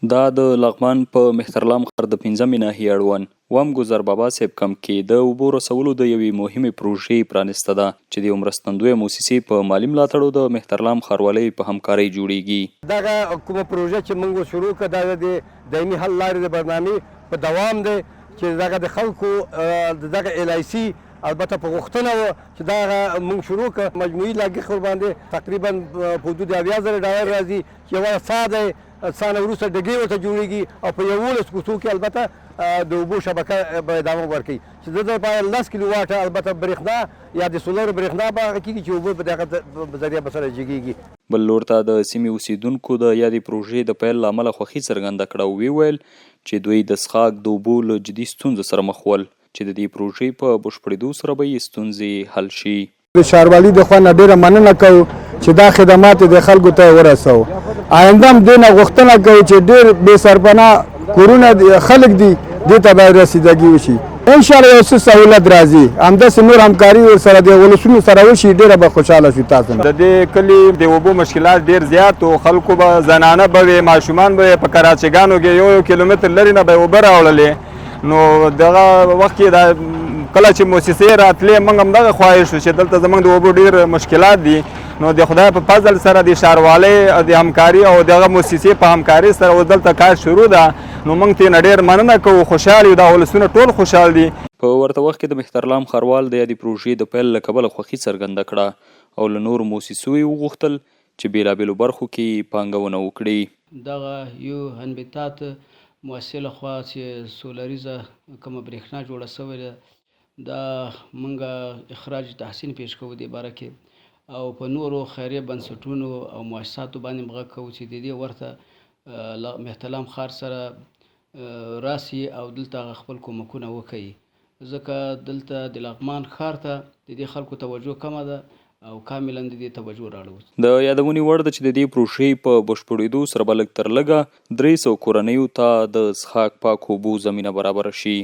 دا د لغمان په مهترلام ښار د 5مې ناحیې اړوند وم ګذر بابا صاحب کمپ کې د اوبو رسولو د یوې مهمې پروژې پرانسته ده چې د یو مرستندویه موسسې په مالي ملاتړ د مهترلام ښاروالۍ په همکارۍ جوړیږي. دغه کومه پروژه چې موږ شروع کړه دا د دایمي حل لارې د برنامې په دوام دی چې دغه د خلکو دغه LIC البته په غوښتنه وه چې دغه موږ شروع کړه. مجموعي لګښت ورباندې تقریبا په حدود $80,000 راځي چې یوه سا دی، سا نه وروسته ډګۍ ورته جوړېږي او په 11 کوڅو کې البته د اوبو شبکه به ادامه ورکوي چې د لپاره 10 کیلو واټه البته برېښنا یا د سولر برېښنا به هغه کېږي چې اوبه په دغه ذریعه به سره جګېږي. بل لور ته د سیمې اوسیدونکو د یادې پروژې د پیل له امله خوښي څرګنده کړه او ویل چې دوی د څښاک د اوبو له جدي ستونزو سره مخ ول چې د دې پروژې په بشپړېدو سره به یې ستونزې حل شي. د ښاروالۍ د خوا نه ډېره مننه کوو چې دا خدمات د خلکو ته ورسوو. آینده هم دې نه غوښتنه کوو چې ډېر بې سرپناه کورونه خلک دي دې ته باید رسیدګي وشي. انشاءالله یو څه سهولت راځي، همداسې نور همکاري ورسره د ولسونو سره وشي، ډېره به خوشحاله شو. تاسو د دې کلي د اوبو مشکلات ډېر زیات و، خلکو به زنانه به وي، ماشومان به په کراچګانو کې یو کیلومتر لرې نه به اوبه راوړلې. نو دغه وخت کې دا کله چې موسسې راتلې موږ هم دغه خواهش وو چې دلته زموږ د اوبو ډېر مشکلات دي. نو د خدای په فضل سره د ښاروالۍ د همکاري او دغه موسسې په همکاري سره اوس دلته کار شروع ده. نو موږ ترې ډېر مننه کوو، خوشحال یو، دا ولسونه ټول خوشحال دي. په ورته وخت کې د مهترلام ښاروال د یادې پروژې د پیل له کبله خوښي څرګنده کړه او له نورو موسسو یې وغوښتل چې بېلابېلو برخو کې پانګونه وکړي. دغه یو هنبتات مؤسسې لخوا چې سولریزه کومه برېښنا جوړه سوې ده دا موږ اخراج تحسین پیش کوو دې باره کې او په نورو خیریه بنسټونو او مؤسساتو باندې هم غږ کوو چې د دې ورته مهترلام ښار سره راسي او دلته خپل کومکونه وکوي، ځکه دلته د لغمان ښار ته د دې خلکو توجه کمه ده او کاملا د دې توجه راړو. د یادونې وړ ده چې د دې پروژې په بشپړېدو سره به لږ تر لږه 300 کورنیو ته د څښاک پاک اوبو زمینه برابره شي.